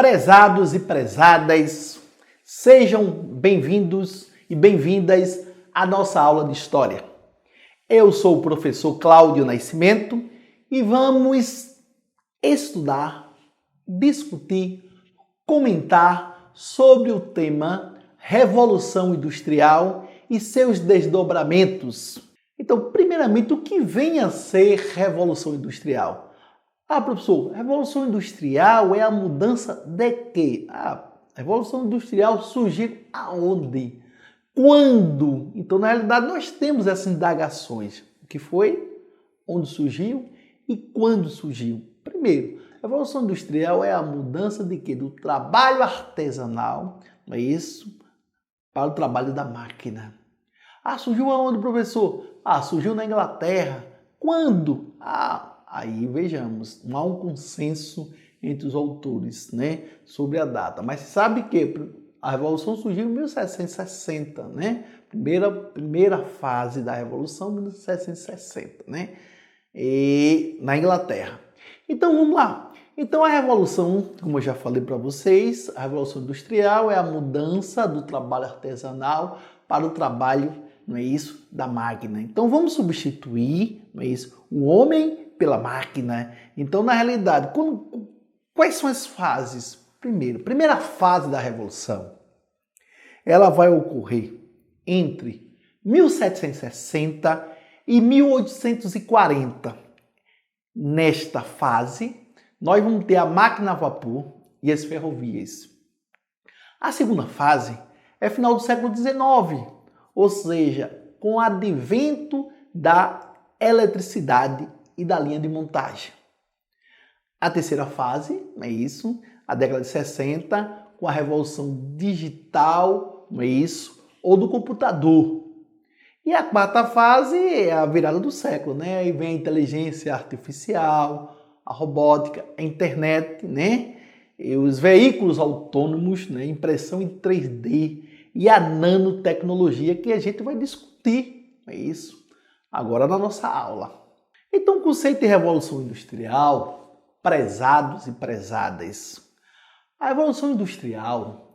Prezados e prezadas, sejam bem-vindos e bem-vindas à nossa aula de História. Eu sou o professor Cláudio Nascimento e vamos estudar, discutir, comentar sobre o tema Revolução Industrial e seus desdobramentos. Então, primeiramente, o que vem a ser Revolução Industrial? Professor, Revolução Industrial é a mudança de quê? A Revolução Industrial surgiu aonde? Quando? Então, na realidade, nós temos essas indagações. O que foi? Onde surgiu? E quando surgiu? Primeiro, a Revolução Industrial é a mudança de quê? Do trabalho artesanal, não é isso? Para o trabalho da máquina. Surgiu aonde, professor? Surgiu na Inglaterra. Quando? Aí vejamos, não há um consenso entre os autores, né, sobre a data. Mas sabe que a Revolução surgiu em 1760, né? Primeira fase da Revolução, 1760, né? E na Inglaterra. Então vamos lá. Então a Revolução, como eu já falei para vocês, a Revolução Industrial é a mudança do trabalho artesanal para o trabalho, não é isso, da máquina. Então vamos substituir, não é isso, o homem pela máquina. Então, na realidade, quais são as fases? Primeira fase da Revolução, ela vai ocorrer entre 1760 e 1840. Nesta fase, nós vamos ter a máquina a vapor e as ferrovias. A segunda fase é final do século XIX, ou seja, com o advento da eletricidade e da linha de montagem. A terceira fase, é isso, a década de 60, com a revolução digital, não é isso, ou do computador. E a quarta fase é a virada do século, né? Aí vem a inteligência artificial, a robótica, a internet, né? E os veículos autônomos, né? Impressão em 3D e a nanotecnologia que a gente vai discutir, é isso, agora na nossa aula. Então, o conceito de Revolução Industrial, prezados e prezadas, a Revolução Industrial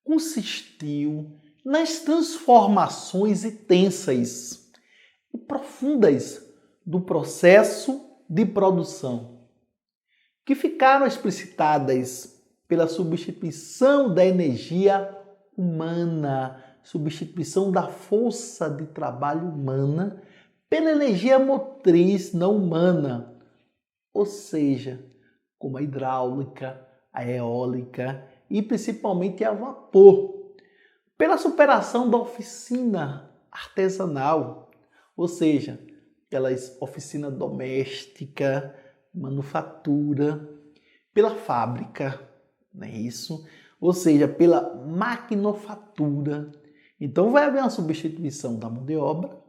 consistiu nas transformações intensas e profundas do processo de produção, que ficaram explicitadas pela substituição da energia humana, substituição da força de trabalho humana pela energia motriz não humana, ou seja, como a hidráulica, a eólica e principalmente a vapor, pela superação da oficina artesanal, ou seja, aquelas oficina doméstica, manufatura, pela fábrica, não é isso? Ou seja, pela maquinofatura. Então vai haver uma substituição da mão de obra,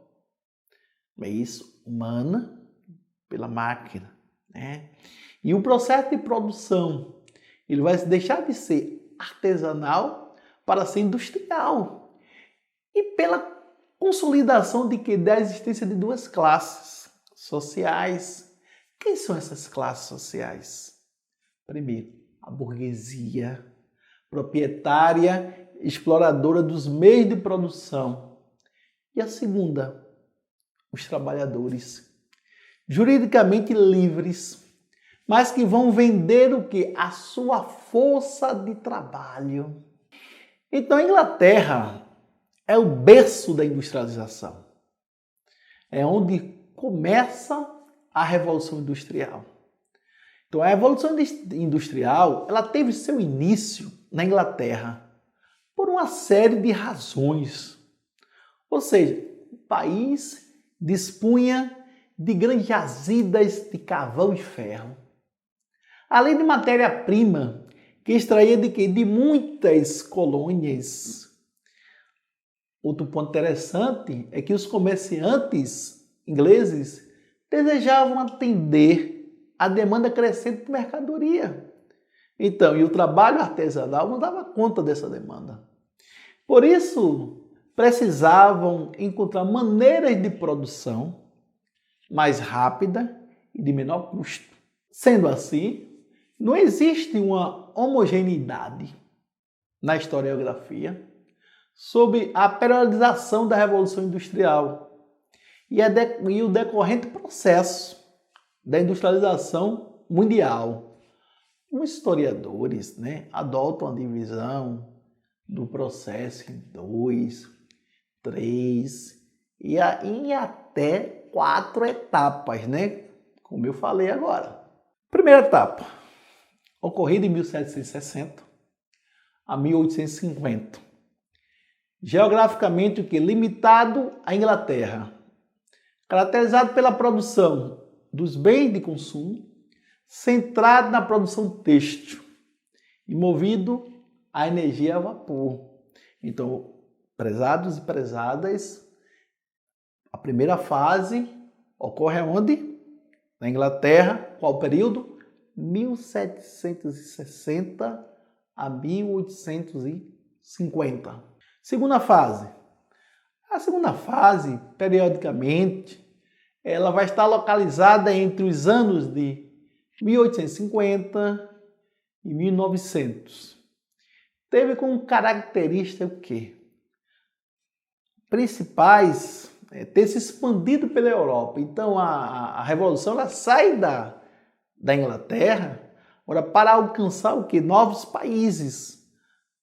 é isso, humana, pela máquina, né? E o processo de produção, ele vai deixar de ser artesanal para ser industrial. E pela consolidação de que da existência de duas classes sociais. Quem são essas classes sociais? Primeiro, a burguesia, proprietária, exploradora dos meios de produção. E a segunda, os trabalhadores, juridicamente livres, mas que vão vender o quê? A sua força de trabalho. Então, a Inglaterra é o berço da industrialização. É onde começa a Revolução Industrial. Então, a Revolução Industrial, ela teve seu início na Inglaterra por uma série de razões. Ou seja, o país dispunha de grandes jazidas de carvão e ferro, além de matéria-prima que extraía de quê? De muitas colônias. Outro ponto interessante é que os comerciantes ingleses desejavam atender à demanda crescente de mercadoria. Então, e o trabalho artesanal não dava conta dessa demanda. Por isso, precisavam encontrar maneiras de produção mais rápida e de menor custo. Sendo assim, não existe uma homogeneidade na historiografia sobre a periodização da Revolução Industrial e o decorrente processo da industrialização mundial. Os historiadores, né, adotam a divisão do processo em 2, 3 e até 4 etapas, né? Como eu falei agora. Primeira etapa, ocorrida em 1760 a 1850. Geograficamente, o que? Limitado à Inglaterra. Caracterizado pela produção dos bens de consumo, centrado na produção têxtil e movido à energia a vapor. Então, prezados e prezadas, a primeira fase ocorre onde? Na Inglaterra. Qual período? 1760 a 1850. Segunda fase. A segunda fase, periodicamente, ela vai estar localizada entre os anos de 1850 e 1900. Teve como característica o quê? Principais, ter se expandido pela Europa. Então, a Revolução ela sai da Inglaterra para alcançar o quê? Novos países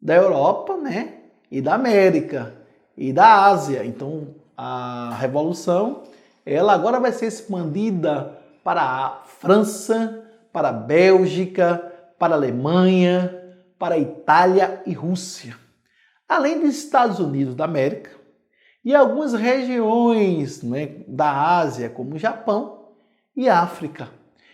da Europa, né? E da América e da Ásia. Então, a Revolução ela agora vai ser expandida para a França, para a Bélgica, para a Alemanha, para a Itália e Rússia. Além dos Estados Unidos da América e algumas regiões, né, da Ásia, como o Japão e África.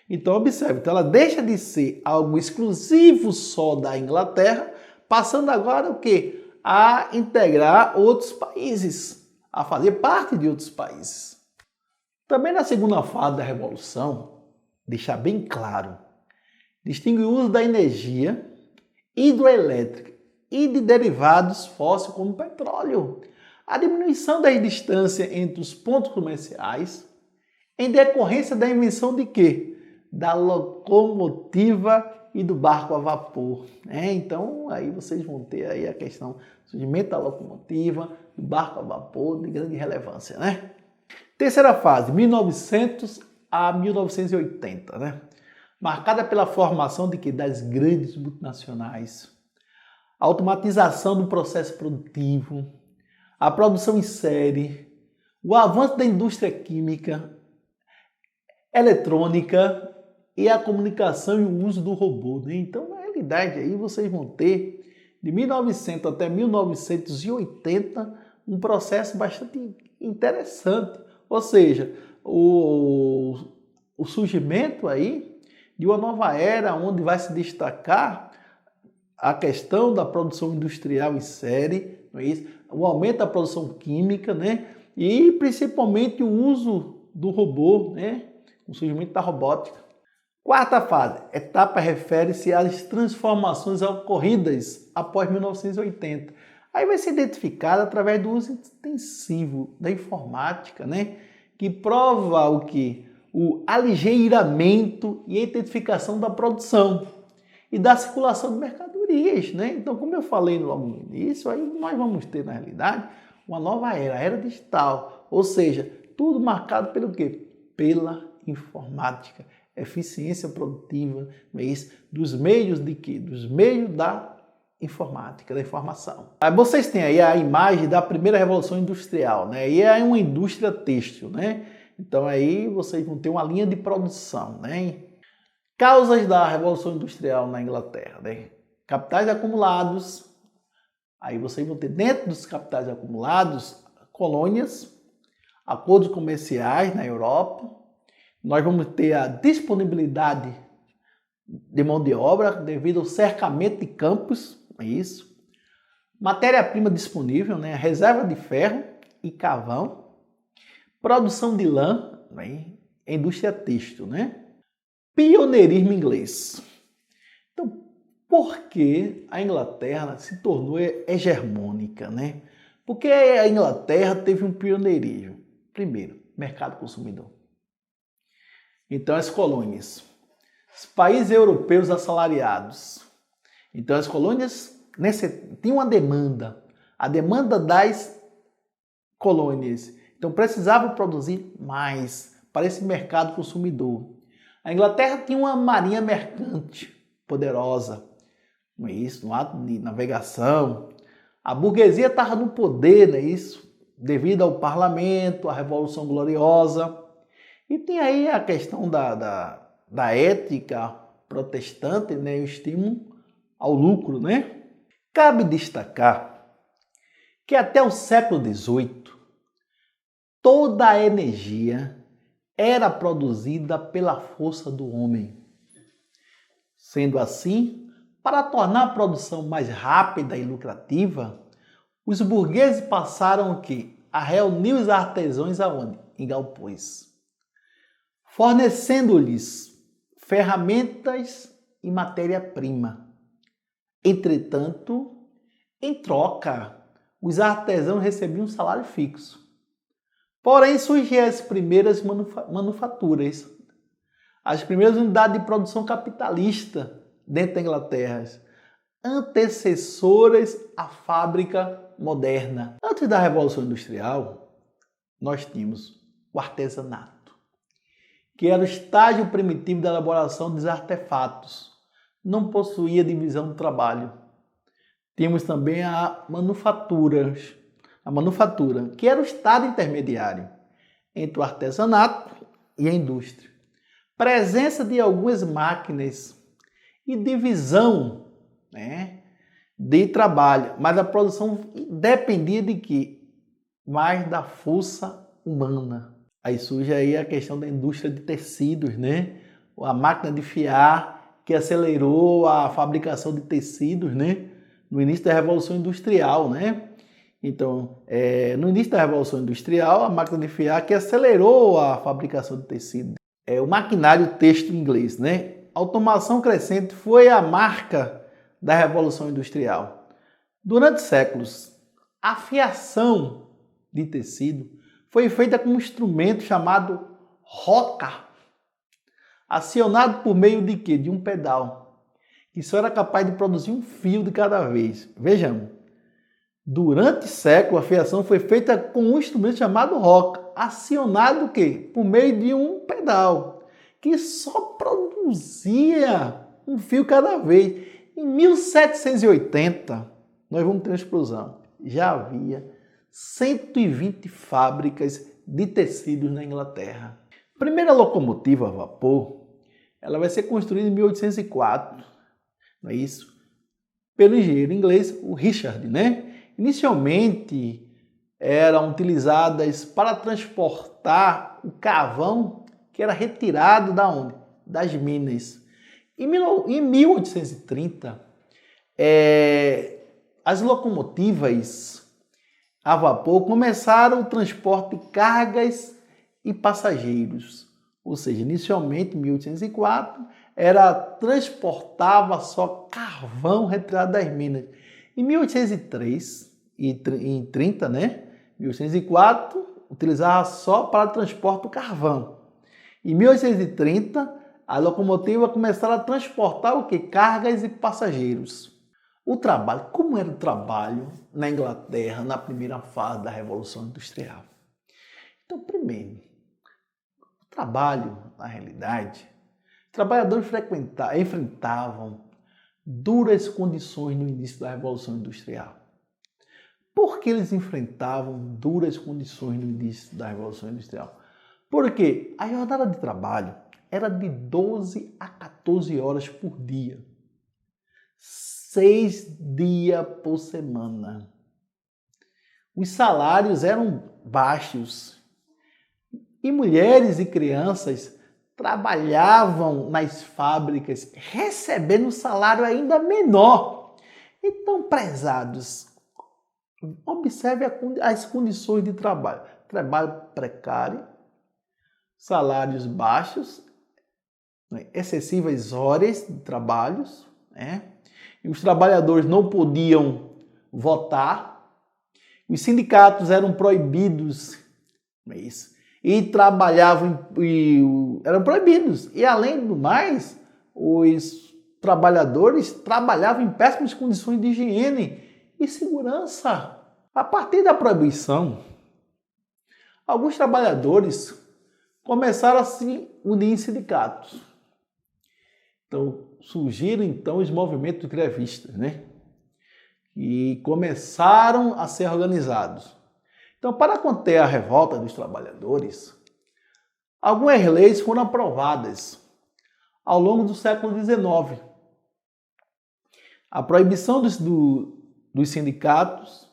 Então, observe, então ela deixa de ser algo exclusivo só da Inglaterra, passando agora o quê? A integrar outros países, a fazer parte de outros países. Também na segunda fase da Revolução, deixar bem claro, distingue o uso da energia hidroelétrica e de derivados fósseis como petróleo, a diminuição da distância entre os pontos comerciais em decorrência da invenção de quê? Da locomotiva e do barco a vapor. Então, aí vocês vão ter aí a questão do surgimento da locomotiva, do barco a vapor, de grande relevância, né? Terceira fase, 1900 a 1980, né? Marcada pela formação de quê? Das grandes multinacionais, a automatização do processo produtivo, a produção em série, o avanço da indústria química, eletrônica e a comunicação e o uso do robô, né? Então, na realidade, aí vocês vão ter, de 1900 até 1980, um processo bastante interessante. Ou seja, o surgimento aí de uma nova era onde vai se destacar a questão da produção industrial em série, não é isso? O aumento da produção química, né? E principalmente o uso do robô, né? O surgimento da robótica. Quarta fase, etapa refere-se às transformações ocorridas após 1980. Aí vai ser identificada através do uso intensivo da informática, né? Que prova o que? O aligeiramento e a intensificação da produção e da circulação de mercadorias, né? Então, como eu falei logo no início, aí nós vamos ter, na realidade, uma nova era, a era digital. Ou seja, tudo marcado pelo quê? Pela informática. Eficiência produtiva, dos meios de quê? Dos meios da informática, da informação. Vocês têm aí a imagem da primeira revolução industrial, né? E é uma indústria têxtil, né? Então aí vocês vão ter uma linha de produção, né? Causas da revolução industrial na Inglaterra, né? Capitais acumulados. Aí vocês vão ter dentro dos capitais acumulados colônias, acordos comerciais na Europa. Nós vamos ter a disponibilidade de mão de obra devido ao cercamento de campos, é isso. Matéria-prima disponível, né? Reserva de ferro e carvão. Produção de lã, né? Indústria têxtil, né? Pioneirismo inglês. Então, por que a Inglaterra se tornou hegemônica, né? Porque a Inglaterra teve um pioneirismo. Primeiro, mercado consumidor. Então, as colônias, os países europeus assalariados, Então as colônias tinham uma demanda, a demanda das colônias. Então precisavam produzir mais para esse mercado consumidor. A Inglaterra tinha uma marinha mercante poderosa, não é isso? No ato de navegação. A burguesia estava no poder, não é isso? Devido ao parlamento, à Revolução Gloriosa. E tem aí a questão da ética protestante, né? O estímulo ao lucro, né? Cabe destacar que até o século XVIII, toda a energia era produzida pela força do homem. Sendo assim, para tornar a produção mais rápida e lucrativa, os burgueses passaram o quê? A reunir os artesãos aonde? Em galpões, fornecendo-lhes ferramentas e matéria-prima. Entretanto, em troca, os artesãos recebiam um salário fixo. Porém, surgiram as primeiras manufaturas, as primeiras unidades de produção capitalista dentro da Inglaterra, antecessoras à fábrica moderna. Antes da Revolução Industrial, nós tínhamos o artesanato, que era o estágio primitivo da elaboração dos artefatos. Não possuía divisão do trabalho. Tínhamos também a manufatura, que era o estado intermediário entre o artesanato e a indústria. Presença de algumas máquinas e divisão, né, de trabalho, mas a produção dependia de quê? Mais da força humana. Aí surge aí a questão da indústria de tecidos, né? A máquina de fiar que acelerou a fabricação de tecidos, né? No início da Revolução Industrial, né? Então, no início da Revolução Industrial, a máquina de fiar que acelerou a fabricação de tecido. O maquinário têxtil inglês, né? A automação crescente foi a marca da Revolução Industrial. Durante séculos, a fiação de tecido foi feita com um instrumento chamado roca, acionado por meio de quê? De um pedal, que só era capaz de produzir um fio de cada vez. Vejamos, durante séculos a fiação foi feita com um instrumento chamado roca, acionado o quê? Por meio de um pedal, que só produzia um fio cada vez. Em 1780, nós vamos ter uma explosão. Já havia 120 fábricas de tecidos na Inglaterra. A primeira locomotiva a vapor, ela vai ser construída em 1804, não é isso? Pelo engenheiro inglês, o Richard, né? Inicialmente, eram utilizadas para transportar o carvão que era retirado da onde? Das minas. Em 1830, as locomotivas a vapor começaram o transporte de cargas e passageiros. Ou seja, inicialmente, em 1804, transportava só carvão retirado das minas. Em 1803 e 30, né? 1804, utilizava só para transporte do carvão. Em 1830, a locomotiva começaram a transportar o quê? Cargas e passageiros. O trabalho, como era o trabalho na Inglaterra na primeira fase da Revolução Industrial? Então, primeiro, o trabalho, na realidade, os trabalhadores enfrentavam duras condições no início da Revolução Industrial. Por que eles enfrentavam duras condições no início da Revolução Industrial? Porque a jornada de trabalho era de 12 a 14 horas por dia. 6 dias por semana. Os salários eram baixos. E mulheres e crianças trabalhavam nas fábricas recebendo um salário ainda menor. Então, prezados, observe as condições de trabalho. Trabalho precário, salários baixos, excessivas horas de trabalhos, e os trabalhadores não podiam votar, os sindicatos eram proibidos, e trabalhavam, eram proibidos, e além do mais, trabalhadores trabalhavam em péssimas condições de higiene e segurança. A partir da proibição, alguns trabalhadores começaram a se unir em sindicatos. Então, surgiram então os movimentos grevistas, né? E começaram a ser organizados. Então, para conter a revolta dos trabalhadores, algumas leis foram aprovadas ao longo do século XIX. A proibição dos sindicatos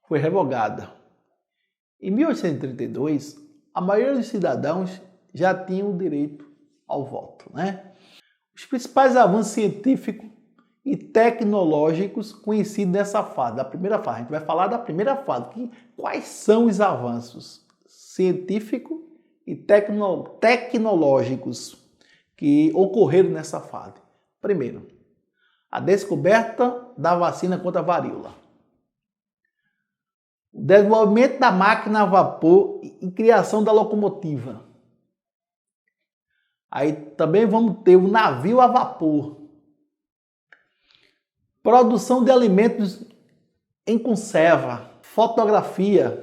foi revogada. Em 1832, a maioria dos cidadãos já tinham o direito ao voto, né? Os principais avanços científicos e tecnológicos conhecidos nessa fase, da primeira fase. A gente vai falar da primeira fase. Quais são os avanços científicos e tecnológicos que ocorreram nessa fase? Primeiro, a descoberta da vacina contra a varíola. O desenvolvimento da máquina a vapor e criação da locomotiva. Aí também vamos ter o navio a vapor. Produção de alimentos em conserva. Fotografia.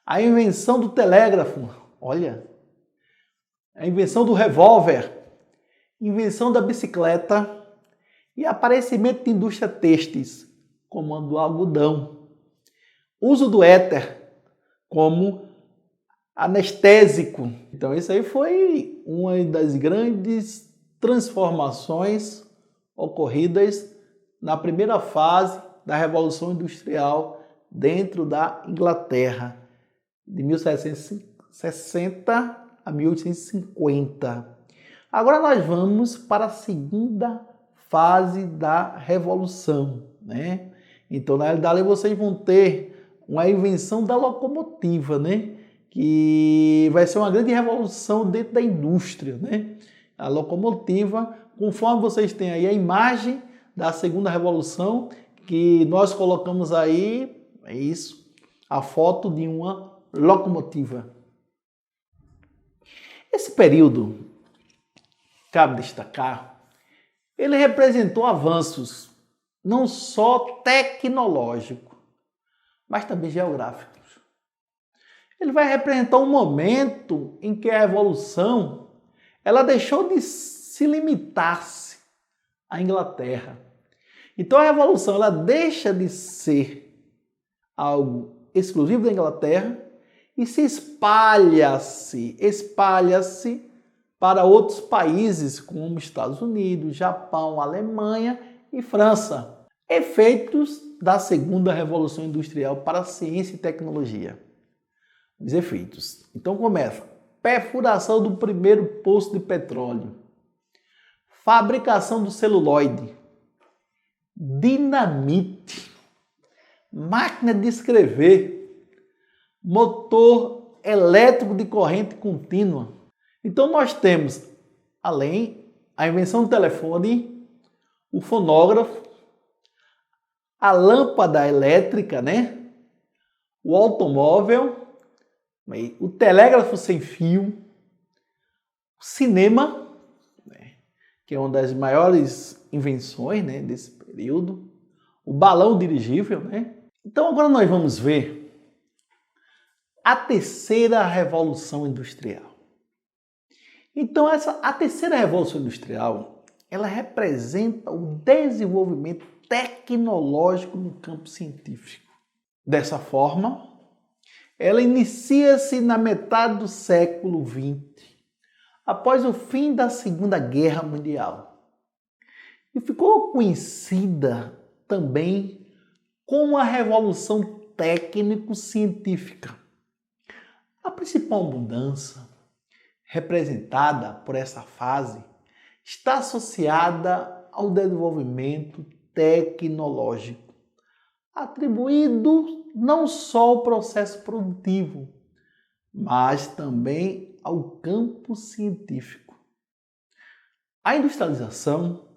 A invenção do telégrafo. Olha. A invenção do revólver. Invenção da bicicleta. E aparecimento de indústria têxteis, como a do algodão. Uso do éter como anestésico. Então, isso aí foi uma das grandes transformações ocorridas na primeira fase da Revolução Industrial dentro da Inglaterra, de 1760 a 1850. Agora nós vamos para a segunda fase da Revolução, né? Então, na realidade, vocês vão ter uma invenção da locomotiva, né? Que vai ser uma grande revolução dentro da indústria, né? A locomotiva, conforme vocês têm aí a imagem da segunda revolução, que nós colocamos aí, é isso, a foto de uma locomotiva. Esse período, cabe destacar, ele representou avanços não só tecnológicos, mas também geográficos. Ele vai representar um momento em que a revolução ela deixou de se limitar-se à Inglaterra. Então a revolução ela deixa de ser algo exclusivo da Inglaterra e se espalha-se para outros países como Estados Unidos, Japão, Alemanha e França. Efeitos da segunda revolução industrial para a ciência e tecnologia. Os efeitos. Então começa. Perfuração do primeiro poço de petróleo. Fabricação do celuloide. Dinamite. Máquina de escrever. Motor elétrico de corrente contínua. Então nós temos, além, a invenção do telefone, o fonógrafo, a lâmpada elétrica, né? O automóvel, o telégrafo sem fio, o cinema, né? Que é uma das maiores invenções, né, desse período, o balão dirigível, né? Então agora nós vamos ver a terceira revolução industrial. Então a terceira revolução industrial, ela representa o desenvolvimento tecnológico no campo científico. Dessa forma, ela inicia-se na metade do século XX, após o fim da Segunda Guerra Mundial. E ficou conhecida também como a Revolução Técnico-Científica. A principal mudança representada por essa fase está associada ao desenvolvimento tecnológico, atribuído não só ao processo produtivo, mas também ao campo científico. A industrialização,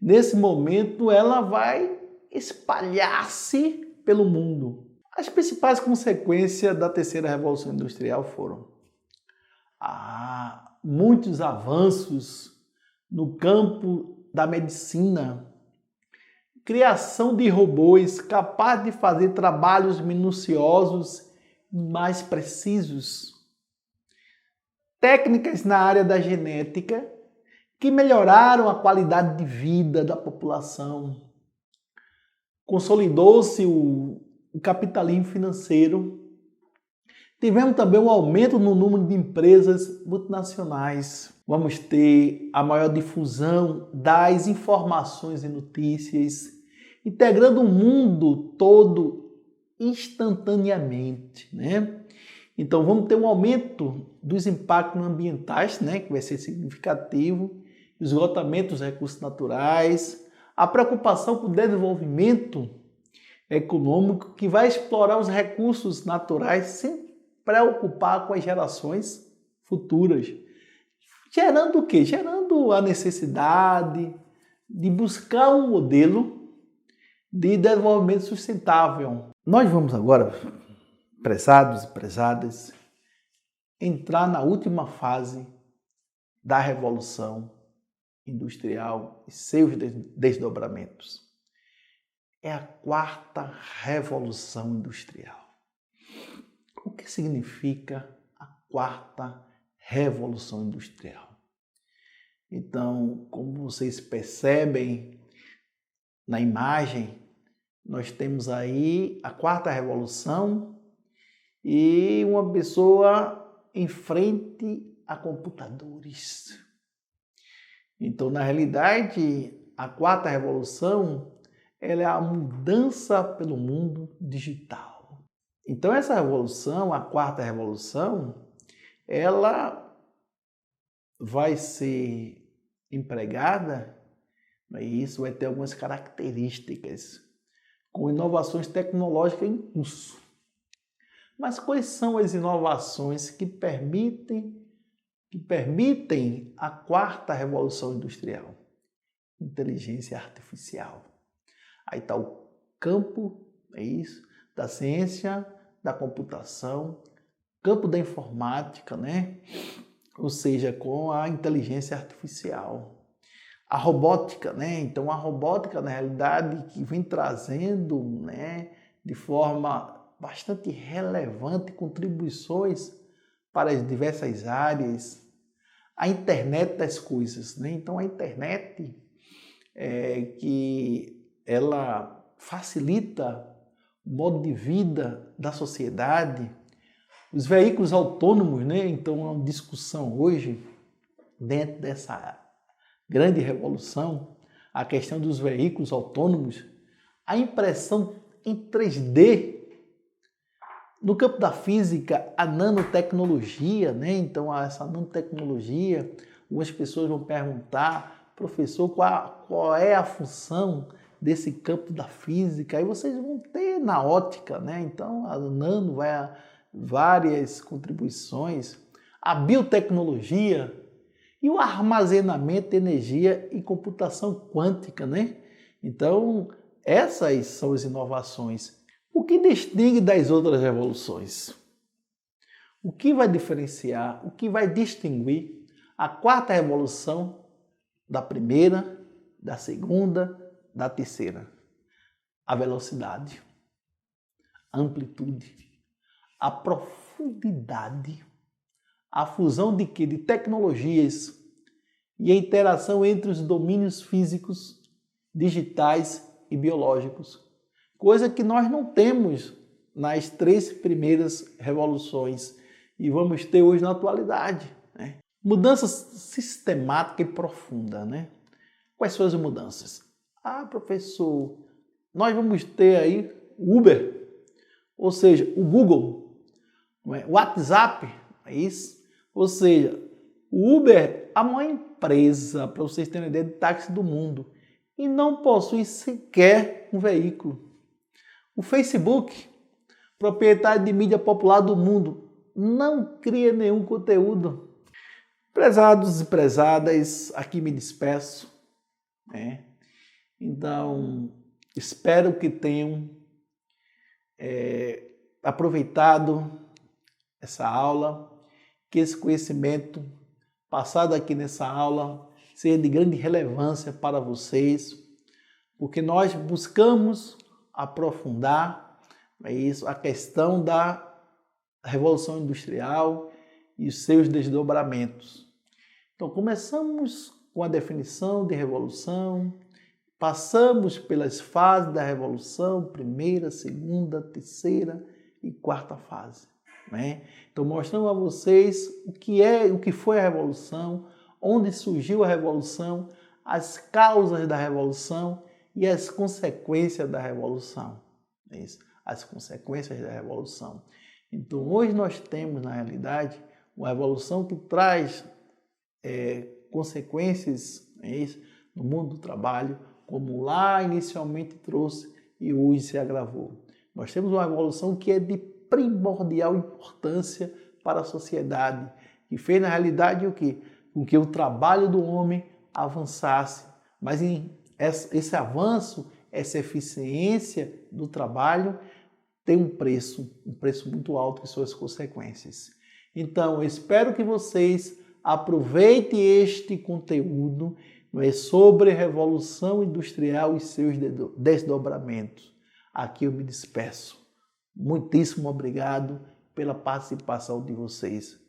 nesse momento, ela vai espalhar-se pelo mundo. As principais consequências da terceira revolução industrial foram muitos avanços no campo da medicina, criação de robôs capazes de fazer trabalhos minuciosos e mais precisos, técnicas na área da genética que melhoraram a qualidade de vida da população. Consolidou-se o capitalismo financeiro. Tivemos também um aumento no número de empresas multinacionais. Vamos ter a maior difusão das informações e notícias, integrando o mundo todo instantaneamente, né? Então vamos ter um aumento dos impactos ambientais, né, que vai ser significativo, esgotamento dos recursos naturais, a preocupação com o desenvolvimento econômico que vai explorar os recursos naturais sem preocupar com as gerações futuras. Gerando o quê? Gerando a necessidade de buscar um modelo de desenvolvimento sustentável. Nós vamos agora, prezados e prezadas, entrar na última fase da Revolução Industrial e seus desdobramentos. É a quarta Revolução Industrial. O que significa a quarta Revolução Industrial? Então, como vocês percebem na imagem, nós temos aí a quarta revolução e uma pessoa em frente a computadores. Então, na realidade, a quarta revolução ela é a mudança pelo mundo digital. Então, essa revolução, a quarta revolução, ela vai ser empregada, e isso vai ter algumas características, com inovações tecnológicas em curso. Mas quais são as inovações que permitem a quarta revolução industrial? Inteligência artificial. Aí está o campo, é isso, da ciência, da computação, campo da informática, né? Ou seja, com a inteligência artificial. A robótica, né? Então a robótica, na realidade, que vem trazendo, né, de forma bastante relevante contribuições para as diversas áreas. A internet das coisas, né? Então a internet que ela facilita o modo de vida da sociedade. Os veículos autônomos, né? Então é uma discussão hoje dentro dessa grande revolução, a questão dos veículos autônomos, a impressão em 3D. No campo da física, a nanotecnologia, né? Então, essa nanotecnologia, algumas pessoas vão perguntar, professor, qual é a função desse campo da física? Aí vocês vão ter na ótica, né? Então, a nano vai a várias contribuições, a biotecnologia e o armazenamento de energia e computação quântica, né? Então, essas são as inovações. O que distingue das outras revoluções? O que vai diferenciar, o que vai distinguir a quarta revolução da primeira, da segunda, da terceira? A velocidade, a amplitude, a profundidade, a fusão de quê? De tecnologias e a interação entre os domínios físicos, digitais e biológicos. Coisa que nós não temos nas três primeiras revoluções e vamos ter hoje na atualidade, né? Mudança sistemática e profunda, né? Quais são as mudanças? Ah, professor, nós vamos ter aí o Uber, ou seja, o Google, o WhatsApp, é isso? Ou seja, o Uber, a maior empresa, para vocês terem uma ideia, de táxi do mundo, e não possui sequer um veículo. O Facebook, proprietário de mídia popular do mundo, não cria nenhum conteúdo. Prezados e prezadas, aqui me despeço, né? Então, espero que tenham aproveitado essa aula, que esse conhecimento passado aqui nessa aula seja de grande relevância para vocês, porque nós buscamos aprofundar a questão da Revolução Industrial e os seus desdobramentos. Então, começamos com a definição de revolução, passamos pelas fases da revolução, primeira, segunda, terceira e quarta fase. Então, mostramos a vocês o que foi a revolução, onde surgiu a revolução, as causas da revolução e as consequências da revolução. As consequências da revolução. Então, hoje nós temos, na realidade, uma revolução que traz consequências no mundo do trabalho, como lá inicialmente trouxe e hoje se agravou. Nós temos uma revolução que é de primordial importância para a sociedade, que fez, na realidade, com que o trabalho do homem avançasse. Mas esse avanço, essa eficiência do trabalho tem um preço muito alto, que são as consequências. Então, eu espero que vocês aproveitem este conteúdo sobre a Revolução Industrial e seus desdobramentos. Aqui eu me despeço. Muitíssimo obrigado pela participação de vocês.